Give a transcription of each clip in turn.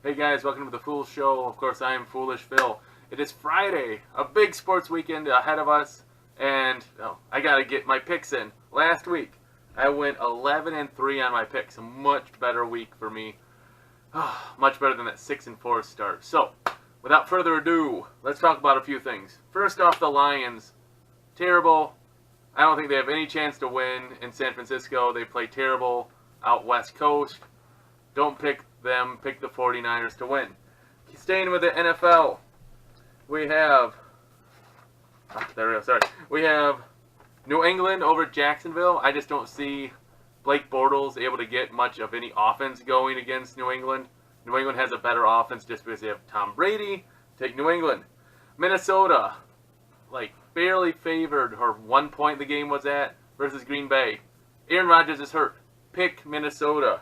Hey guys, welcome to the Foolish Show. Of course, I am Foolish Phil. It is Friday, a big sports weekend ahead of us, and I gotta get my picks in. Last week, I went 11-3 on my picks. A much better week for me. Much better than that 6-4 start. So, without further ado, let's talk about a few things. First off, the Lions. Terrible. I don't think they have any chance to win in San Francisco. They play terrible out West Coast. Don't pick them. Pick the 49ers to win. Staying with the NFL, we have... there we go, sorry. We have New England over Jacksonville. I just don't see Blake Bortles able to get much of any offense going against New England. New England has a better offense just because they have Tom Brady. Take New England. Minnesota, barely favored, or 1 point the game was at, versus Green Bay. Aaron Rodgers is hurt. Pick Minnesota.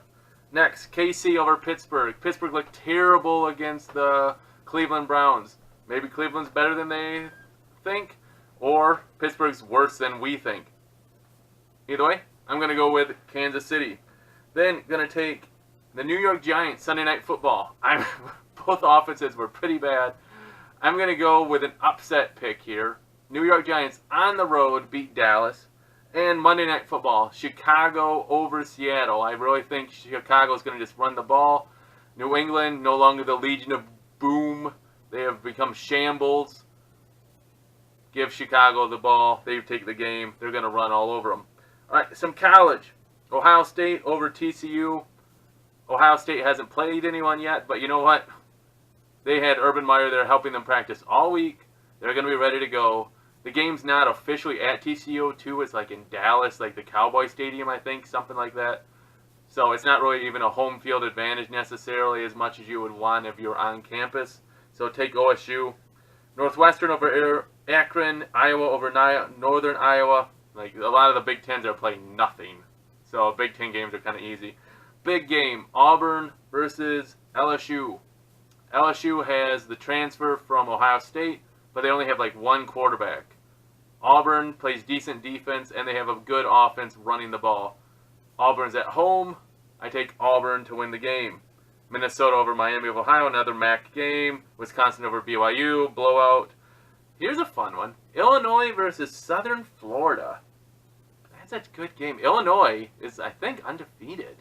Next, KC over Pittsburgh. Pittsburgh looked terrible against the Cleveland Browns. Maybe Cleveland's better than they think, or Pittsburgh's worse than we think. Either way, I'm going to go with Kansas City. Then, going to take the New York Giants, Sunday Night Football. Both offenses were pretty bad. I'm going to go with an upset pick here. New York Giants on the road beat Dallas. And Monday Night Football, Chicago over Seattle. I really think Chicago is going to just run the ball. New England, no longer the Legion of Boom. They have become shambles. Give Chicago the ball. They take the game. They're going to run all over them. All right, some college. Ohio State over TCU. Ohio State hasn't played anyone yet, but you know what? They had Urban Meyer there helping them practice all week. They're going to be ready to go. The game's not officially at TCU, too. It's in Dallas, the Cowboy Stadium, I think, something like that. So it's not really even a home field advantage necessarily as much as you would want if you're on campus. So take OSU. Northwestern over Akron. Iowa over Northern Iowa. A lot of the Big Tens are playing nothing. So Big Ten games are kind of easy. Big game, Auburn versus LSU. LSU has the transfer from Ohio State, but they only have one quarterback. Auburn plays decent defense, and they have a good offense running the ball. Auburn's at home. I take Auburn to win the game. Minnesota over Miami of Ohio, another MAC game. Wisconsin over BYU, blowout. Here's a fun one. Illinois versus Southern Florida. That's a good game. Illinois is, I think, undefeated.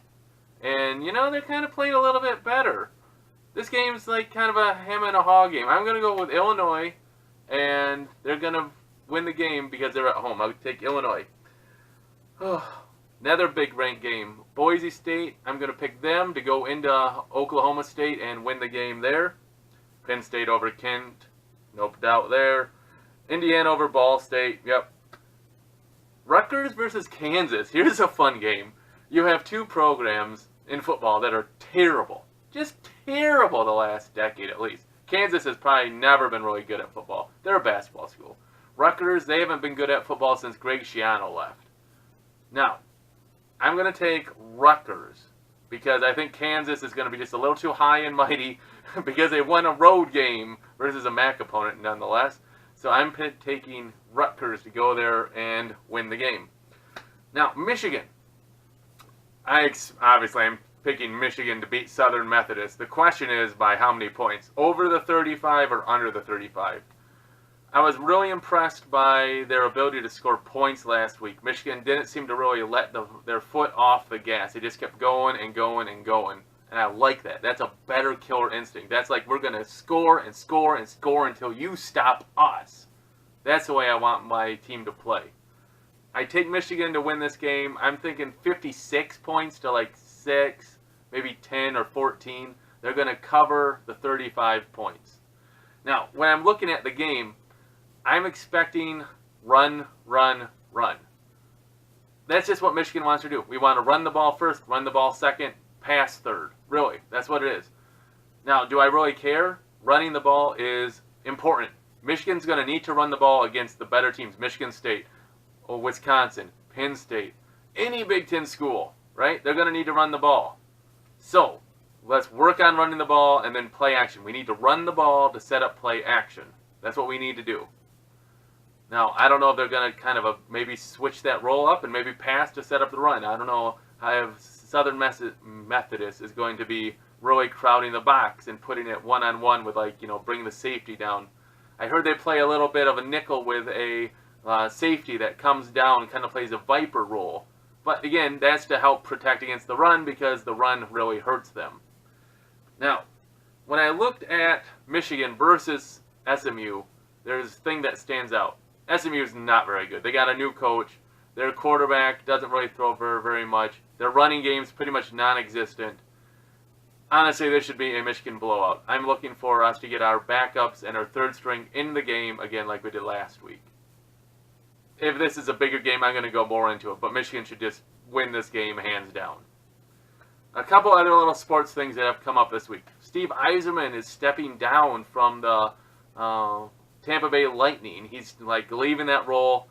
And, they're kind of playing a little bit better. This game's kind of a hem and a haw game. I'm going to go with Illinois, and they're going to win the game because they're at home. I'll take Illinois. Another big ranked game. Boise State, I'm going to pick them to go into Oklahoma State and win the game there. Penn State over Kent, no doubt there. Indiana over Ball State, yep. Rutgers versus Kansas. Here's a fun game. You have two programs in football that are terrible. Just terrible the last decade at least. Kansas has probably never been really good at football. They're a basketball school. Rutgers, they haven't been good at football since Greg Schiano left. Now, I'm going to take Rutgers because I think Kansas is going to be just a little too high and mighty because they won a road game versus a MAC opponent nonetheless. So I'm taking Rutgers to go there and win the game. Now, Michigan. Obviously, I'm picking Michigan to beat Southern Methodist. The question is by how many points? Over the 35 or under the 35? I was really impressed by their ability to score points last week. Michigan didn't seem to really let their foot off the gas. They just kept going and going and going. And I like that. That's a better killer instinct. That's we're going to score and score and score until you stop us. That's the way I want my team to play. I take Michigan to win this game. I'm thinking 56 points to 6, maybe 10 or 14. They're going to cover the 35 points. Now, when I'm looking at the game, I'm expecting run, run, run. That's just what Michigan wants to do. We want to run the ball first, run the ball second, pass third. Really, that's what it is. Now, do I really care? Running the ball is important. Michigan's going to need to run the ball against the better teams. Michigan State, Wisconsin, Penn State, any Big Ten school, right? They're going to need to run the ball. So, let's work on running the ball and then play action. We need to run the ball to set up play action. That's what we need to do. Now, I don't know if they're going to kind of maybe switch that roll up and maybe pass to set up the run. I don't know how Southern Methodist is going to be really crowding the box and putting it one-on-one with, like, bringing the safety down. I heard they play a little bit of a nickel with a safety that comes down and kind of plays a viper role. But again, that's to help protect against the run because the run really hurts them. Now, when I looked at Michigan versus SMU, there's a thing that stands out. SMU is not very good. They got a new coach. Their quarterback doesn't really throw very much. Their running game's pretty much non-existent. Honestly, this should be a Michigan blowout. I'm looking for us to get our backups and our third string in the game again like we did last week. If this is a bigger game, I'm going to go more into it. But Michigan should just win this game hands down. A couple other little sports things that have come up this week. Steve Yzerman is stepping down from the Tampa Bay Lightning. He's like leaving that role.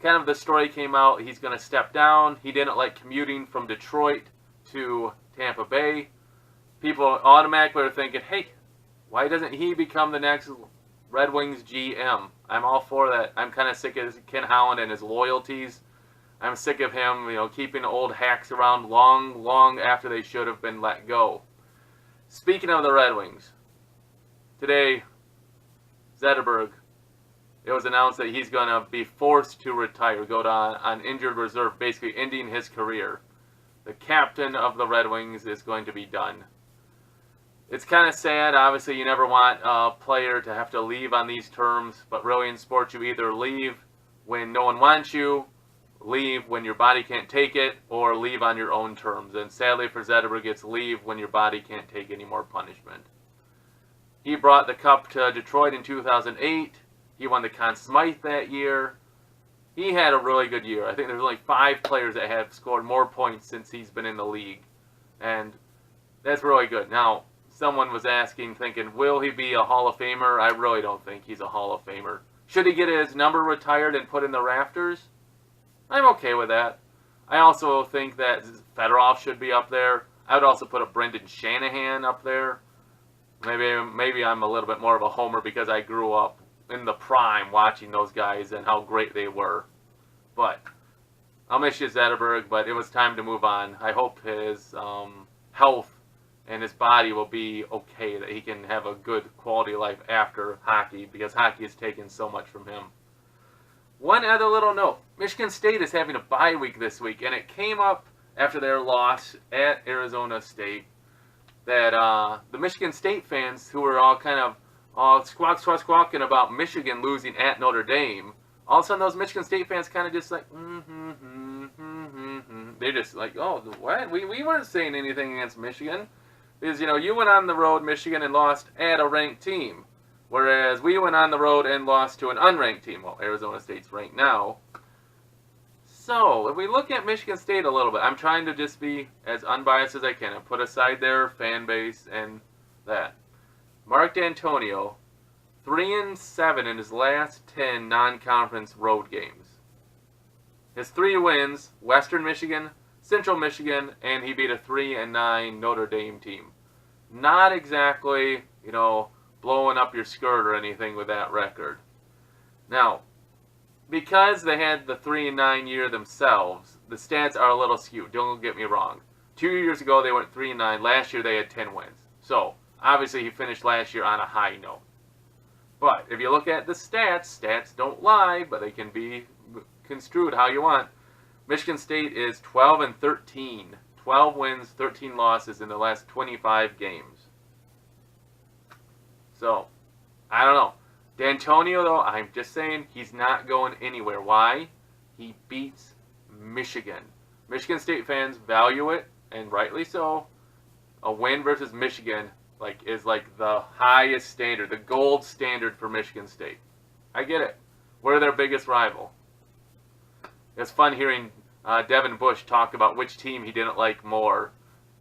Kind of the story came out, he's going to step down. He didn't like commuting from Detroit to Tampa Bay. People automatically are thinking, hey, why doesn't he become the next Red Wings GM? I'm all for that. I'm kind of sick of Ken Holland and his loyalties. I'm sick of him, keeping old hacks around long after they should have been let go. Speaking of the Red Wings, today, Zetterberg, it was announced that he's going to be forced to retire, go on injured reserve, basically ending his career. The captain of the Red Wings is going to be done. It's kind of sad. Obviously, you never want a player to have to leave on these terms, but really in sports, you either leave when no one wants you, leave when your body can't take it, or leave on your own terms. And sadly for Zetterberg, it's leave when your body can't take any more punishment. He brought the cup to Detroit in 2008. He won the Conn Smythe that year. He had a really good year. I think there's only 5 players that have scored more points since he's been in the league. And that's really good. Now, someone was asking, thinking, will he be a Hall of Famer? I really don't think he's a Hall of Famer. Should he get his number retired and put in the rafters? I'm okay with that. I also think that Fedorov should be up there. I would also put a Brendan Shanahan up there. Maybe I'm a little bit more of a homer because I grew up in the prime watching those guys and how great they were. But I'll miss you, Zetterberg, but it was time to move on. I hope his health and his body will be okay, that he can have a good quality life after hockey, because hockey has taken so much from him. One other little note. Michigan State is having a bye week this week, and it came up after their loss at Arizona State that the Michigan State fans, who were all kind of squawking about Michigan losing at Notre Dame, all of a sudden those Michigan State fans kind of just like, they're just like, oh, what? We weren't saying anything against Michigan. Because, you went on the road, Michigan, and lost at a ranked team. Whereas we went on the road and lost to an unranked team. Well, Arizona State's ranked now. So, if we look at Michigan State a little bit, I'm trying to just be as unbiased as I can and put aside their fan base and that. Mark Dantonio, 3-7 in his last 10 non-conference road games. His 3 wins, Western Michigan, Central Michigan, and he beat a 3-9 Notre Dame team. Not exactly, blowing up your skirt or anything with that record. Now, because they had the 3-9 year themselves, the stats are a little skewed. Don't get me wrong. 2 years ago they went 3-9. Last year they had 10 wins. So, obviously he finished last year on a high note. But if you look at the stats don't lie, but they can be construed how you want. Michigan State is 12-13. 12 wins, 13 losses in the last 25 games. So, I don't know. Dantonio, though, I'm just saying, he's not going anywhere. Why? He beats Michigan. Michigan State fans value it, and rightly so. A win versus Michigan is the highest standard, the gold standard for Michigan State. I get it. We're their biggest rival. It's fun hearing Devin Bush talk about which team he didn't like more,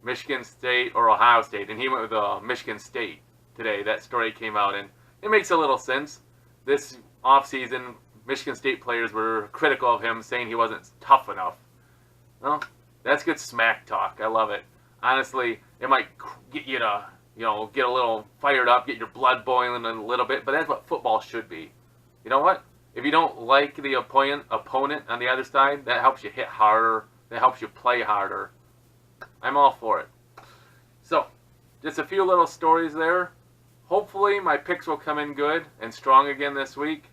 Michigan State or Ohio State, and he went with Michigan State today. That story came out, and it makes a little sense. This offseason, Michigan State players were critical of him, saying he wasn't tough enough. Well, that's good smack talk. I love it. Honestly, it might get you to, get a little fired up, get your blood boiling a little bit, but that's what football should be. You know what? If you don't like the opponent on the other side, that helps you hit harder. That helps you play harder. I'm all for it. So, just a few little stories there. Hopefully my picks will come in good and strong again this week,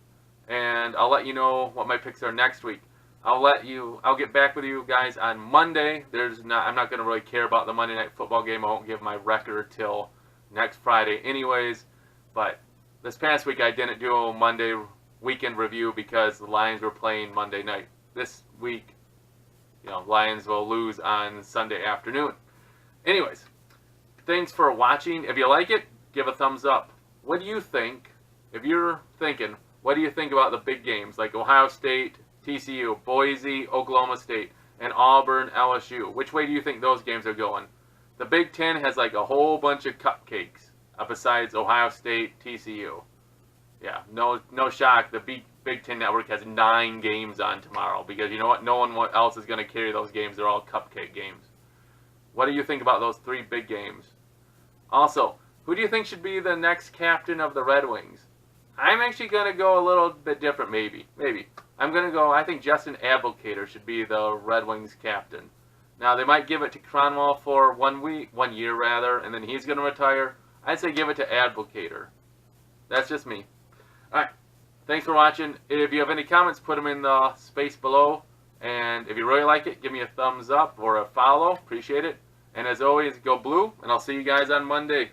and I'll let you know what my picks are next week. I'll get back with you guys on Monday. I'm not going to really care about the Monday Night Football game. I won't give my record till next Friday anyways. But this past week I didn't do a Monday weekend review because the Lions were playing Monday night. This week, Lions will lose on Sunday afternoon. Anyways, thanks for watching. If you like it, give a thumbs up. What do you think? If you're thinking, what do you think about the big games like Ohio State, TCU, Boise, Oklahoma State, and Auburn, LSU? Which way do you think those games are going? The Big Ten has like a whole bunch of cupcakes besides Ohio State, TCU. Yeah, no shock. The Big Ten Network has 9 games on tomorrow because you know what? No one else is going to carry those games. They're all cupcake games. What do you think about those 3 big games? Also, who do you think should be the next captain of the Red Wings? I'm actually going to go a little bit different, maybe. I'm going to go, I think Justin Abdelkader should be the Red Wings captain. Now, they might give it to Cronwall for 1 year rather, and then he's going to retire. I'd say give it to Abdelkader. That's just me. Alright, thanks for watching. If you have any comments, put them in the space below. And if you really like it, give me a thumbs up or a follow. Appreciate it. And as always, go blue, and I'll see you guys on Monday.